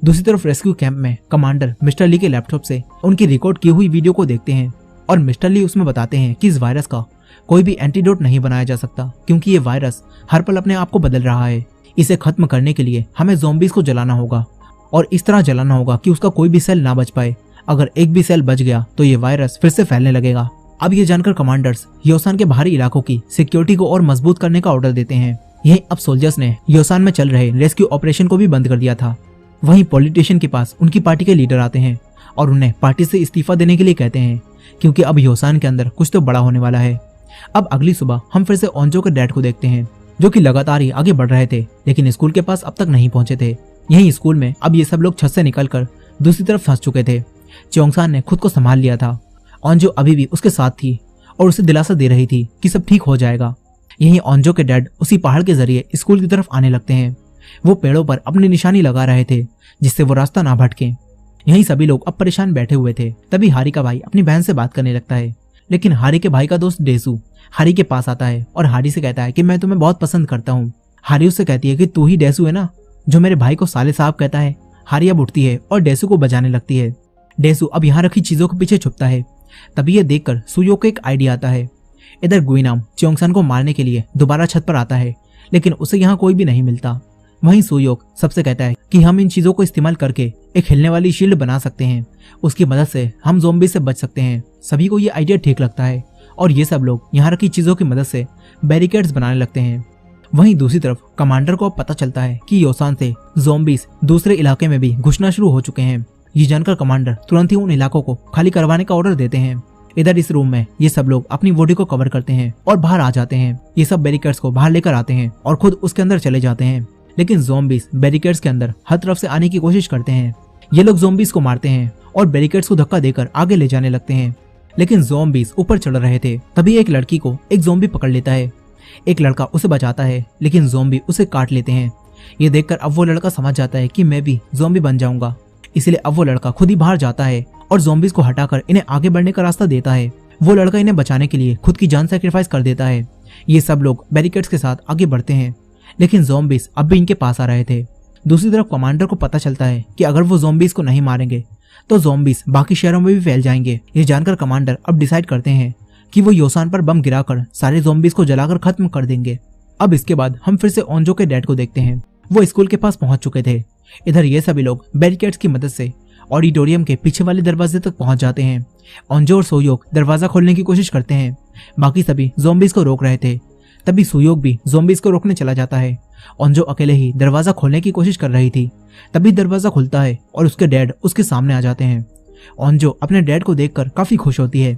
दूसरी तरफ रेस्क्यू कैंप में कमांडर मिस्टर ली के लैपटॉप से उनकी रिकॉर्ड की हुई वीडियो को देखते हैं और मिस्टर ली उसमें बताते हैं कि इस वायरस का कोई भी एंटीडोट नहीं बनाया जा सकता, क्योंकि ये वायरस हर पल अपने आप को बदल रहा है। इसे खत्म करने के लिए हमें ज़ॉम्बीज को जलाना होगा और इस तरह जलाना होगा कि उसका कोई भी सेल ना बच पाए। अगर एक भी सेल बच गया तो ये वायरस फिर से फैलने लगेगा। अब ये जानकर कमांडर्स योसान के बाहरी इलाकों की सिक्योरिटी को और मजबूत करने का ऑर्डर देते हैं। यही अब सोल्जर्स ने योसान में चल रहे रेस्क्यू ऑपरेशन को भी बंद कर दिया था। वहीं पॉलिटिशियन के पास उनकी पार्टी के लीडर आते हैं और उन्हें पार्टी से इस्तीफा देने के लिए कहते हैं, क्योंकि अब योसान के अंदर कुछ तो बड़ा होने वाला है। अब अगली सुबह हम फिर से ओंजो के डैड को देखते हैं, जो कि लगातार ही आगे बढ़ रहे थे, लेकिन स्कूल के पास अब तक नहीं पहुंचे थे। यही स्कूल में अब ये सब लोग छत से निकलकर दूसरी तरफ फंस चुके थे। च्योंगसान ने खुद को संभाल लिया था। ओंजो अभी भी उसके साथ थी और उसे दिलासा दे रही थी कि सब ठीक हो जाएगा। यहीं ओंजो के डैड उसी पहाड़ के जरिए स्कूल की तरफ आने लगते हैं। वो पेड़ों पर अपनी निशानी लगा रहे थे जिससे वो रास्ता ना भटके। यहीं सभी लोग अब परेशान बैठे हुए थे। तभी हारी का भाई अपनी बहन से बात करने लगता है, लेकिन हारी के भाई का दोस्त डेसू हारी के पास आता है और हारी से कहता है कि मैं तुम्हें बहुत पसंद करता हूँ। हारी उससे कहती है कि तू ही डेसू है ना जो मेरे भाई को साले साहब कहता है। हारी अब उठती है और डेसू को बजाने लगती है। डेसू अब यहाँ रखी चीजों के पीछे छुपता है। तभी ये देखकर सुयो को एक आइडिया आता है। इधर गुइनाम च्योंगसान को मारने के लिए दोबारा छत पर आता है, लेकिन उसे यहाँ कोई भी नहीं मिलता। वहीं सुयोक सबसे कहता है कि हम इन चीजों को इस्तेमाल करके एक हिलने वाली शील्ड बना सकते हैं। उसकी मदद से हम ज़ॉम्बी से बच सकते हैं। सभी को ये आइडिया ठीक लगता है और ये सब लोग यहाँ रखी चीजों की मदद से बैरिकेड्स बनाने लगते हैं। वहीं दूसरी तरफ कमांडर को अब पता चलता है कि योसान से ज़ॉम्बीज दूसरे इलाके में भी घुसना शुरू हो चुके हैं। ये जानकर कमांडर तुरंत ही उन इलाकों को खाली करवाने का ऑर्डर देते हैं। इधर इस रूम में ये सब लोग अपनी बॉडी को कवर करते हैं और बाहर आ जाते हैं। ये सब बैरिकेड्स को बाहर लेकर आते हैं और खुद उसके अंदर चले जाते हैं, लेकिन ज़ॉम्बीज बैरिकेड्स के अंदर हर तरफ से आने की कोशिश करते हैं। ये लोग ज़ॉम्बीज को मारते हैं और बैरिकेड्स को धक्का देकर आगे ले जाने लगते हैं, लेकिन ज़ॉम्बीज ऊपर चढ़ रहे थे। तभी एक लड़की को एक ज़ॉम्बी पकड़ लेता है। एक लड़का उसे बचाता है, लेकिन ज़ॉम्बी उसे काट लेते हैं। ये देखकर अब वो लड़का समझ जाता है कि मैं भी ज़ॉम्बी बन जाऊंगा, इसलिए अब वो लड़का खुद ही बाहर जाता है और ज़ॉम्बीज को हटाकर इन्हें आगे बढ़ने का रास्ता देता है। वो लड़का इन्हें बचाने के लिए खुद की जान सैक्रिफाइस कर देता है। ये सब लोग बैरिकेड्स के साथ आगे बढ़ते हैं, लेकिन ज़ॉम्बीज अब भी इनके पास आ रहे थे। दूसरी तरफ कमांडर को पता चलता है कि अगर वो ज़ॉम्बीज को नहीं मारेंगे तो ज़ॉम्बीज बाकी शहरों में भी फैल जाएंगे। ये जानकर कमांडर अब डिसाइड करते हैं कि वो योसान पर बम गिराकर सारे ज़ॉम्बीज को जलाकर खत्म कर देंगे। अब इसके बाद हम फिर से ओंजो के डैड को देखते हैं। वो स्कूल के पास पहुंच चुके थे। इधर ये सभी लोग बैरिकेड्स की मदद से ऑडिटोरियम के पीछे वाले दरवाजे तक पहुंच जाते हैं। ओंजो और सोयोक दरवाजा खोलने की कोशिश करते हैं। बाकी सभी ज़ॉम्बीज को रोक रहे थे। तभी सोयोक भी ज़ॉम्बीज को रोकने चला जाता है। ओंजो अकेले ही दरवाजा खोलने की कोशिश कर रही थी। तभी दरवाजा खुलता है और उसके डैड उसके सामने आ जाते हैं। ओंजो अपने डैड को देखकर काफी खुश होती है।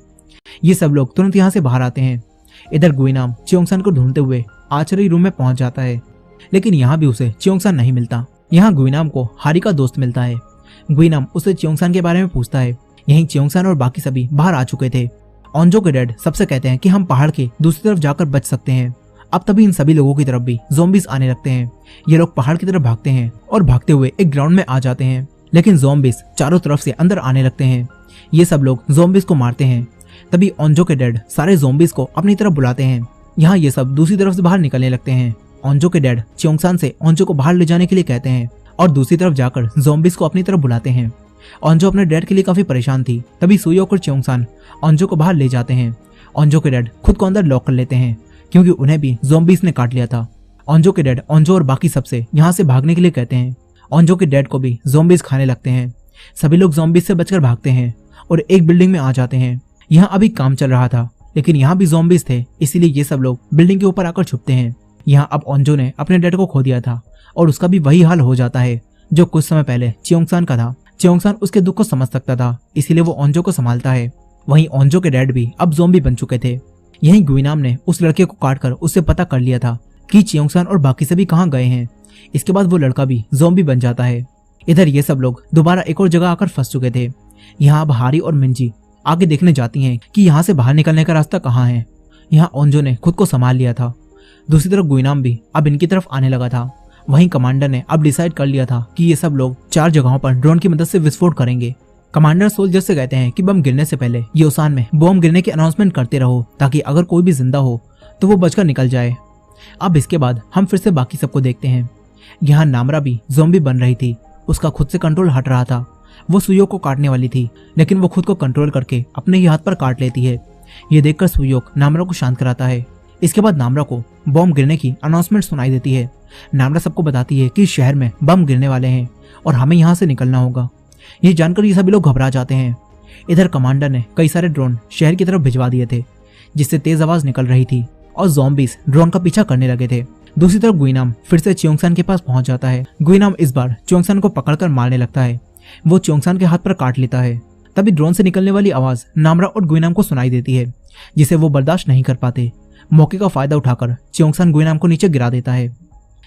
ये सब लोग तुरंत यहाँ से बाहर आते हैं। इधर गुइनाम च्योंगसान को ढूंढते हुए आर्चरी रूम में पहुंच जाता है, लेकिन यहाँ भी उसे च्योंगसान नहीं मिलता। यहाँ गुइनाम को हारी का दोस्त मिलता है। गुइनाम उसे च्योंगसान के बारे में पूछता है। यहीं च्योंगसान और बाकी सभी बाहर आ चुके थे। ओंजो के डैड सबसे कहते हैं कि हम पहाड़ के दूसरी तरफ जाकर बच सकते हैं। अब तभी इन सभी लोगों की तरफ भी ज़ॉम्बीज आने लगते हैं। ये लोग पहाड़ की तरफ भागते हैं और भागते हुए एक ग्राउंड में आ जाते हैं, लेकिन ज़ॉम्बीज चारों तरफ से अंदर आने लगते हैं। ये सब लोग ज़ॉम्बीज को मारते हैं। तभी ओंजो के डैड सारे ज़ॉम्बीज को अपनी तरफ बुलाते हैं। यहाँ ये सब दूसरी तरफ से बाहर निकलने लगते हैं। ओंजो के डैड च्योंगसान से ओंजो को बाहर ले जाने के लिए कहते हैं और दूसरी तरफ जाकर ज़ॉम्बीज को अपनी तरफ बुलाते हैं। ओंजो अपने डैड के लिए काफी परेशान थी। तभी सुयोक और च्योंगसान ओंजो को बाहर ले जाते हैं। ओंजो के डैड खुद को अंदर लॉक कर लेते हैं क्योंकि उन्हें भी ज़ॉम्बीज ने काट लिया था। ओंजो के डैड ओंजो और बाकी सबसे यहाँ से भागने के लिए कहते हैं। ओंजो के डैड को भी ज़ॉम्बीज खाने लगते हैं। सभी लोग ज़ॉम्बीज से बचकर भागते हैं और एक बिल्डिंग में आ जाते हैं। यहाँ अभी काम चल रहा था, लेकिन यहाँ भी ज़ॉम्बीज थे, इसीलिए ये सब लोग बिल्डिंग के ऊपर आकर छुपते हैं। यहाँ अब ओंजो ने अपने डैड को खो दिया था और उसका भी वही हाल हो जाता है जो कुछ समय पहले च्योंगसान का था। च्योंगसान उसके दुख को समझ सकता था, इसीलिए वो ओंजो को संभालता है। वहीं ओंजो के डैड भी अब ज़ॉम्बी बन चुके थे। यहीं गुइनाम ने उस लड़के को काटकर उससे पता कर लिया था कि च्योंगसान और बाकी सभी कहाँ गए हैं। इसके बाद वो लड़का भी ज़ॉम्बी बन जाता है। इधर ये सब लोग दोबारा एक और जगह आकर फंस चुके थे। यहाँ अब हारी और मिंजी आगे देखने जाती हैं कि यहाँ से बाहर निकलने का रास्ता कहाँ है। यहाँ ओंजो ने खुद को संभाल लिया था। दूसरी तरफ गुइनाम भी अब इनकी तरफ आने लगा था। वहीं कमांडर ने अब डिसाइड कर लिया था कि ये सब लोग 4 जगहों पर ड्रोन की मदद से विस्फोट करेंगे। कमांडर सोल्जर से कहते हैं कि बम गिरने से पहले योसान में बम गिरने की अनाउंसमेंट करते रहो ताकि अगर कोई भी जिंदा हो तो वो बचकर निकल जाए। अब इसके बाद हम फिर से बाकी सबको देखते हैं। यहाँ नामरा भी ज़ॉम्बी बन रही थी। उसका खुद से कंट्रोल हट रहा था। वो सुयोक को काटने वाली थी, लेकिन वो खुद को कंट्रोल करके अपने ही हाथ पर काट लेती है। ये देखकर सुयोक नामरा को शांत कराता है। इसके बाद नामरा को बम गिरने की अनाउंसमेंट सुनाई देती है। नामरा सबको बताती है कि शहर में बम गिरने वाले हैं और हमें यहाँ से निकलना होगा। ये जानकर ये सभी लोग घबरा जाते हैं। इधर कमांडर ने कई सारे ड्रोन शहर की तरफ भिजवा दिए थे, जिससे तेज आवाज निकल रही थी और ज़ॉम्बीज ड्रोन का पीछा करने लगे थे। दूसरी तरफ गुइनाम फिर से च्योंगसान के पास पहुंच जाता है। गुइनाम इस बार च्योंगसान को पकड़कर मारने लगता है। वो च्योंगसान के हाथ पर काट लेता है। तभी ड्रोन से निकलने वाली आवाज नामरा और गुइनाम को सुनाई देती है, जिसे वो बर्दाश्त नहीं कर पाते। मौके का फायदा उठाकर च्योंगसान गुइनाम को नीचे गिरा देता है।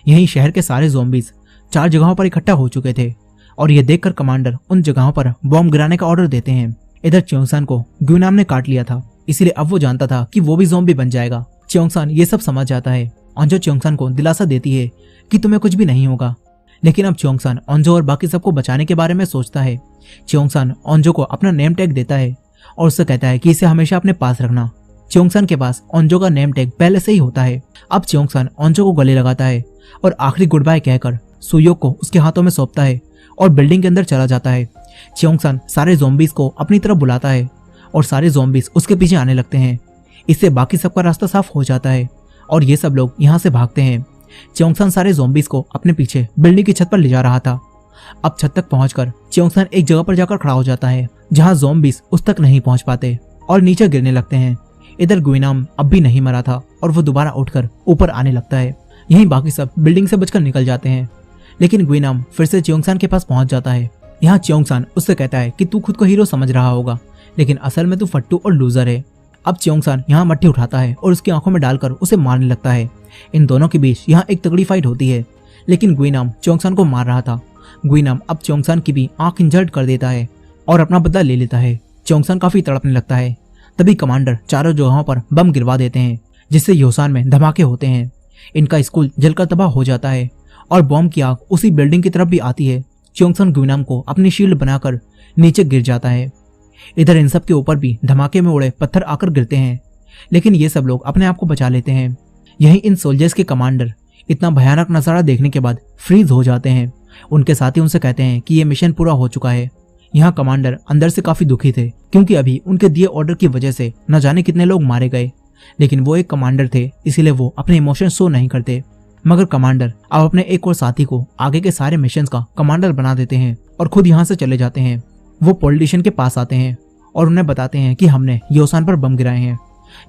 यहीं शहर के सारे ज़ॉम्बीज 4 जगहों पर इकट्ठा हो चुके थे। और ये देखकर कमांडर उन जगहों पर बॉम्ब गिराने का ऑर्डर देते हैं। इधर च्योंगसान को ग्विनाम ने काट लिया था, इसीलिए अब वो जानता था कि वो भी ज़ॉम्बी बन जाएगा। च्योंगसान ये सब समझ जाता है। ओंजो च्योंगसान को दिलासा देती है कि तुम्हें कुछ भी नहीं होगा, लेकिन अब च्योंगसान ओंजो और बाकी सबको बचाने के बारे में सोचता है। च्योंगसान ओंजो को अपना नेम टैग देता है और उससे कहता है कि इसे हमेशा अपने पास रखना। च्योंगसान के पास ओंजो का नेम टैग पहले से ही होता है। अब च्योंगसान ओंजो को गले लगाता है और आखिरी गुड बाय कहकर सुयोक को उसके हाथों में सौंपता है और बिल्डिंग के अंदर चला जाता है। च्योंगसान सारे ज़ॉम्बीज को अपनी तरफ बुलाता है और सारे ज़ॉम्बीज उसके पीछे आने लगते हैं। इससे बाकी सबका रास्ता साफ हो जाता है और ये सब लोग यहाँ से भागते हैं। च्योंगसान सारे ज़ॉम्बीज को अपने पीछे बिल्डिंग की छत पर ले जा रहा था। अब छत तक पहुंचकर च्योंगसान एक जगह पर जाकर खड़ा हो जाता है जहां ज़ॉम्बीज उस तक नहीं पहुंच पाते और नीचे गिरने लगते हैं। इधर ग्विनाम अब भी नहीं मरा था और वो दोबारा उठकर ऊपर आने लगता है। यहीं बाकी सब बिल्डिंग से बचकर निकल जाते हैं, लेकिन ग्विनाम फिर से च्योंगसान के पास पहुंच जाता है। यहाँ च्योंगसान उससे कहता है कि तू खुद को हीरो समझ रहा होगा, लेकिन असल में तू फट्टू और लूजर है। अब च्योंगसान यहाँ मट्टी उठाता है और उसकी आंखों में डालकर उसे मारने लगता है। इन दोनों के बीच यहाँ एक तगड़ी फाइट होती है, लेकिन ग्विनाम च्योंगसान को मार रहा था। ग्विनाम अब च्योंगसान की भी आंख इंजर्ड कर देता है और अपना बदला ले लेता है। च्योंगसान काफी तड़पने लगता है। तभी कमांडर चारों जगहों पर बम गिरवा देते हैं, जिससे योसान में धमाके होते हैं। इनका स्कूल जलकर तबाह हो जाता है और बॉम्ब की आग उसी बिल्डिंग की तरफ भी आती है। च्योंगसान ग्विनाम को अपनी शील्ड बनाकर नीचे गिर जाता है। इधर इन सब के ऊपर भी धमाके में उड़े पत्थर आकर गिरते हैं, लेकिन ये सब लोग अपने आप को बचा लेते हैं। यहीं इन सोल्जर्स के कमांडर इतना भयानक नजारा देखने के बाद फ्रीज हो जाते हैं। उनके साथी उनसे कहते हैं कि ये मिशन पूरा हो चुका है। यहाँ कमांडर अंदर से काफी दुखी थे, क्योंकि अभी उनके दिए ऑर्डर की वजह से न जाने कितने लोग मारे गए, लेकिन वो एक कमांडर थे, इसीलिए वो अपने इमोशन शो नहीं करते। मगर कमांडर अब अपने एक और साथी को आगे के सारे मिशन का कमांडर बना देते हैं और खुद यहाँ से चले जाते हैं। वो पॉलिटिशियन के पास आते हैं और उन्हें बताते हैं कि हमने योसान पर बम गिराए हैं।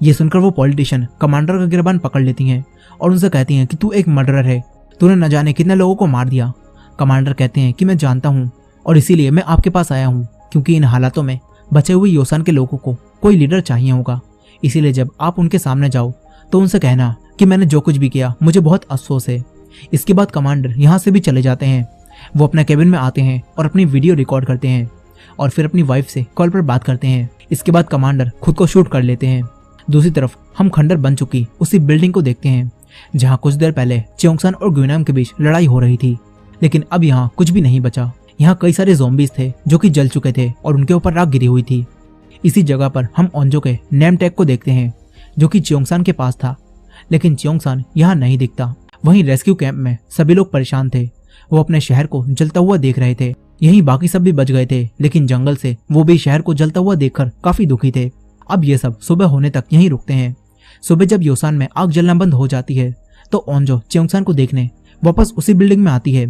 ये सुनकर वो पॉलिटिशियन कमांडर का गिरबान पकड़ लेती हैं और उनसे कहती हैं कि तू एक मर्डरर है, तूने न जाने कितने लोगों को मार दिया। कमांडर कहते हैं कि मैं जानता हूँ और इसीलिए मैं आपके पास आया हूँ, क्योंकि इन हालातों में बचे हुए योसान के लोगों को कोई लीडर चाहिए होगा। इसीलिए जब आप उनके सामने जाओ तो उनसे कहना कि मैंने जो कुछ भी किया मुझे बहुत अफसोस है। इसके बाद कमांडर यहाँ से भी चले जाते हैं। वो अपने केबिन में आते हैं और अपनी वीडियो रिकॉर्ड करते हैं और फिर अपनी वाइफ से कॉल पर बात करते हैं। इसके बाद कमांडर खुद को शूट कर लेते हैं। दूसरी तरफ हम खंडर बन चुकी उसी बिल्डिंग को देखते हैं जहाँ कुछ देर पहले च्योंगसान और ग्विनाम के बीच लड़ाई हो रही थी, लेकिन अब यहाँ कुछ भी नहीं बचा। यहाँ कई सारे ज़ॉम्बीज थे जो कि जल चुके थे और उनके ऊपर राख गिरी हुई थी। इसी जगह पर हम ओंजो के नेम टैग को देखते हैं जो कि च्योंगसान के पास था, लेकिन च्योंगसान यहाँ नहीं दिखता। वहीं रेस्क्यू कैंप में सभी लोग परेशान थे। वो अपने शहर को जलता हुआ देख रहे थे। यहीं बाकी सब भी बच गए थे, लेकिन जंगल से वो भी शहर को जलता हुआ देखकर काफी दुखी थे। अब ये सब सुबह होने तक यहीं रुकते हैं। सुबह जब योसान में आग जलना बंद हो जाती है तो ओंजो च्योंगसान को देखने वापस उसी बिल्डिंग में आती है।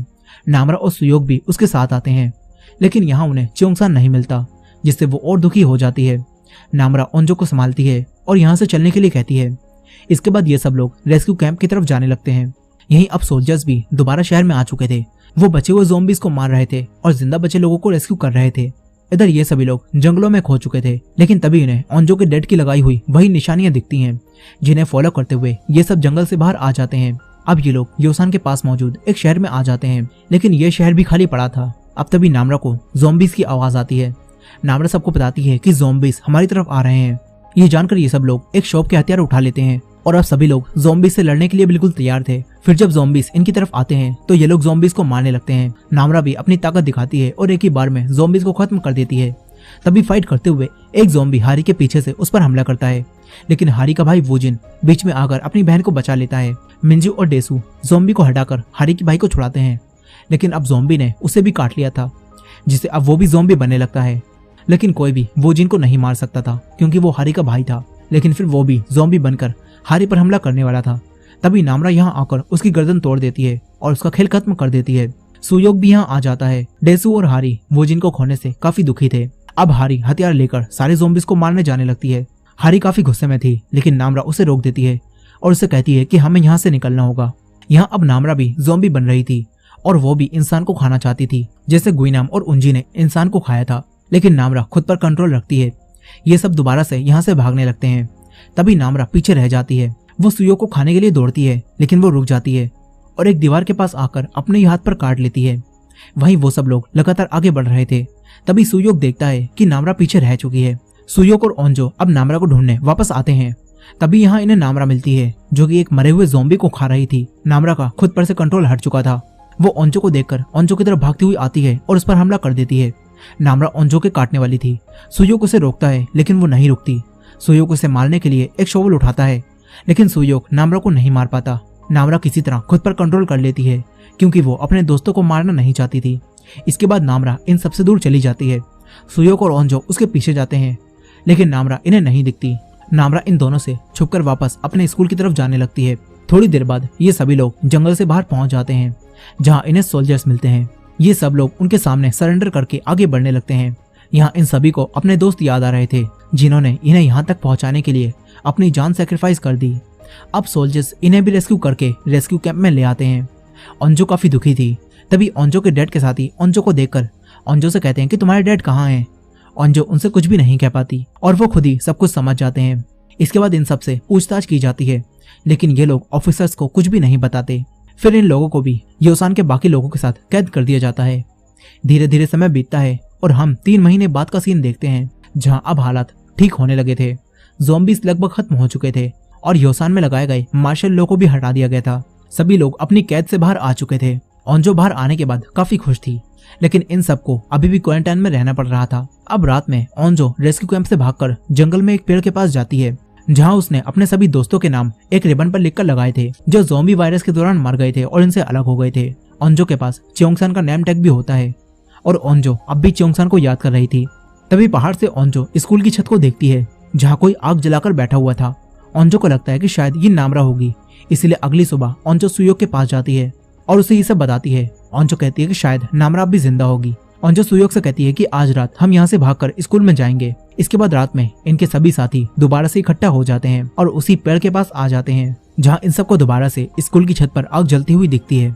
नामरा और सुयोग भी उसके साथ आते हैं, लेकिन यहाँ उन्हें च्योंगसान नहीं मिलता, जिससे वो और दुखी हो जाती है। नामरा ओंजो को संभालती है और यहाँ से चलने के लिए कहती है। इसके बाद ये सब लोग रेस्क्यू कैंप की तरफ जाने लगते हैं। यहीं अब सोल्जर्स भी दोबारा शहर में आ चुके थे। वो बचे हुए ज़ॉम्बीज को मार रहे थे और जिंदा बचे लोगों को रेस्क्यू कर रहे थे। इधर ये सभी लोग जंगलों में खो चुके थे, लेकिन तभी इन्हें ओंजो के डेड की लगाई हुई वही निशानियां दिखती हैं, जिन्हें फॉलो करते हुए ये सब जंगल से बाहर आ जाते हैं। अब ये लोग योसान के पास मौजूद एक शहर में आ जाते हैं, लेकिन ये शहर भी खाली पड़ा था। अब तभी नामरा को ज़ॉम्बीज की आवाज आती है। नामरा सबको बताती है कि ज़ॉम्बीज हमारी तरफ आ रहे हैं। ये जानकर ये सब लोग एक शॉप के हथियार उठा लेते हैं और अब सभी लोग ज़ॉम्बीज से लड़ने के लिए बिल्कुल तैयार थे। फिर जब ज़ॉम्बीज इनकी तरफ आते हैं तो ये लोग ज़ॉम्बीज को मारने लगते हैं। नामरा भी अपनी ताकत दिखाती है और एक ही बार में ज़ॉम्बीज को खत्म कर देती है। तभी फाइट करते हुए एक ज़ॉम्बी हारी के पीछे से उस पर हमला करता है, लेकिन हारी का भाई वूजिन बीच में आकर अपनी बहन को बचा लेता है। मिंजू और डेसू ज़ॉम्बी को हटाकर हारी के भाई को छुड़ाते हैं, लेकिन अब ज़ॉम्बी ने उसे भी काट लिया था, जिससे अब वो भी ज़ॉम्बी बनने लगता है। लेकिन कोई भी वूजिन को नहीं मार सकता था, क्योंकि वो हारी का भाई था। लेकिन फिर वो भी ज़ॉम्बी बनकर हारी पर हमला करने वाला था। तभी नामरा यहाँ आकर उसकी गर्दन तोड़ देती है और उसका खेल खत्म कर देती है। सुयोग भी यहाँ आ जाता है। डेसू और हारी वूजिन को खोने से काफी दुखी थे। अब हारी हथियार लेकर सारे ज़ॉम्बीज को मारने जाने लगती है। हारी काफी गुस्से में थी, लेकिन नामरा उसे रोक देती है और उसे कहती है कि हमें यहाँ से निकलना होगा। यहाँ अब नामरा भी ज़ॉम्बी बन रही थी और वो भी इंसान को खाना चाहती थी, जैसे ग्विनाम और उंजी ने इंसान को खाया था। लेकिन नामरा खुद पर कंट्रोल रखती है। ये सब दोबारा से यहाँ से भागने लगते हैं। तभी नामरा पीछे रह जाती है। वो सुयोग को खाने के लिए दौड़ती है, लेकिन वो रुक जाती है और एक दीवार के पास आकर अपने ही हाथ पर काट लेती है। वहीं वो सब लोग लगातार आगे बढ़ रहे थे। तभी सुयोक देखता है कि नामरा पीछे रह चुकी है। सुयोक और ओंजो अब नामरा को ढूंढने वापस आते हैं। तभी यहाँ इन्हें नामरा मिलती है, जो कि एक मरे हुए ज़ॉम्बी को खा रही थी। नामरा का खुद पर से कंट्रोल हट चुका था। वो ओंजो को देखकर ओंजो की तरफ भागती हुई आती है और उस पर हमला कर देती है। नामरा ओंजो के काटने वाली थी। सुयोक उसे रोकता है, लेकिन वो नहीं रुकती। सुयोक उसे मारने के लिए एक शोवल उठाता है, लेकिन सुयोक नामरा को नहीं मार पाता। नामरा किसी तरह खुद पर कंट्रोल कर लेती है, क्योंकि वो अपने दोस्तों को मारना नहीं चाहती थी। इसके बाद नामरा इन सबसे दूर चली जाती है। सुयोक और ओंजो उसके पीछे जाते हैं, लेकिन नामरा इन्हें नहीं दिखती। नामरा इन दोनों से छुपकर वापस अपने स्कूल की तरफ जाने लगती है। थोड़ी देर बाद ये सभी लोग जंगल से बाहर पहुंच जाते हैं, जहां इन्हें सोल्जर्स मिलते हैं। ये सब लोग उनके सामने सरेंडर करके आगे बढ़ने लगते हैं। यहाँ इन सभी को अपने दोस्त याद आ रहे थे, जिन्होंने इन्हें यहाँ तक पहुँचाने के लिए अपनी जान सेक्रीफाइस कर दी। अब सोल्जर्स इन्हें भी रेस्क्यू करके रेस्क्यू कैंप में ले आते हैं। ओंजो काफी दुखी थी। तभी ओंजो के डैड के साथी ओंजो को देखकर ओंजो से कहते हैं कि तुम्हारे डैड कहाँ हैं। ओंजो उनसे कुछ भी नहीं कह पाती और वो खुद ही सब कुछ समझ जाते हैं। इसके बाद इन सबसे पूछताछ की जाती है, लेकिन ये लोग ऑफिसर्स को कुछ भी नहीं बताते। फिर इन लोगों को भी योसान के बाकी लोगों के साथ कैद कर दिया जाता है। धीरे धीरे समय बीतता है और हम 3 महीने बाद का सीन देखते हैं, जहां अब हालात ठीक होने लगे थे। ज़ॉम्बीज लगभग खत्म हो चुके थे और योसान में लगाए गए मार्शल लॉ को भी हटा दिया गया था। सभी लोग अपनी कैद से बाहर आ चुके थे। ओंजो बाहर आने के बाद काफी खुश थी, लेकिन इन सबको अभी भी क्वारंटाइन में रहना पड़ रहा था। अब रात में ओंजो रेस्क्यू कैंप से भागकर जंगल में एक पेड़ के पास जाती है, जहां उसने अपने सभी दोस्तों के नाम एक रिबन पर लिखकर लगाए थे, जो ज़ॉम्बी वायरस के दौरान मर गए थे और इनसे अलग हो गए थे। ओंजो के पास च्योंगसान का नेम टैग भी होता है और ओंजो अब भी च्योंगसान को याद कर रही थी। तभी पहाड़ से ओंजो स्कूल की छत को देखती है, जहाँ कोई आग जलाकर बैठा हुआ था। ओंजो को लगता है कि शायद ये नामरा होगी, इसलिए अगली सुबह ओंजो सुयोक के पास जाती है और उसे ये सब बताती है। ओंजो कहती है कि शायद नामरा अब भी जिंदा होगी। ओंजो सुयोक से कहती है कि आज रात हम यहाँ से भागकर स्कूल में जाएंगे। इसके बाद रात में इनके सभी साथी दोबारा से इकट्ठा हो जाते हैं और उसी पेड़ के पास आ जाते हैं, जहाँ इन सबको दोबारा से स्कूल की छत पर आग जलती हुई दिखती है।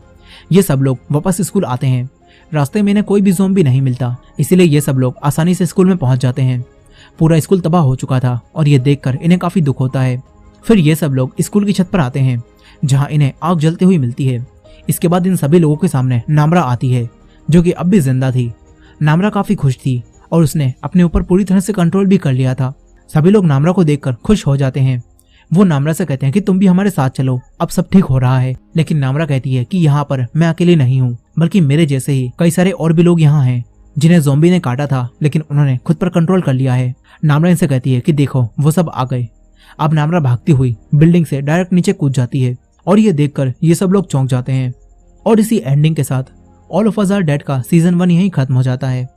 ये सब लोग वापस स्कूल आते हैं। रास्ते में इन्हें कोई भी ज़ॉम्बी नहीं मिलता, इसीलिए ये सब लोग आसानी से स्कूल में पहुंच जाते हैं। पूरा स्कूल तबाह हो चुका था और ये देखकर इन्हें काफी दुख होता है। फिर ये सब लोग स्कूल की छत पर आते हैं, जहाँ इन्हें आग जलती हुई मिलती है। इसके बाद इन सभी लोगों के सामने नामरा आती है, जो कि अब भी जिंदा थी। नामरा काफी खुश थी और उसने अपने ऊपर पूरी तरह से कंट्रोल भी कर लिया था। सभी लोग नामरा को देखकर खुश हो जाते हैं। वो नामरा से कहते हैं कि तुम भी हमारे साथ चलो, अब सब ठीक हो रहा है। लेकिन नामरा कहती है कि यहाँ पर मैं अकेली नहीं हूँ, बल्कि मेरे जैसे ही कई सारे और भी लोग यहाँ हैं, जिन्हें ज़ॉम्बी ने काटा था, लेकिन उन्होंने खुद पर कंट्रोल कर लिया है। नामरा इनसे कहती है कि देखो वो सब आ गए। अब नामरा भागती हुई बिल्डिंग से डायरेक्ट नीचे कूद जाती है और ये देखकर ये सब लोग चौंक जाते हैं। और इसी एंडिंग के साथ all of us are dead का सीजन 1 यहीं खत्म हो जाता है।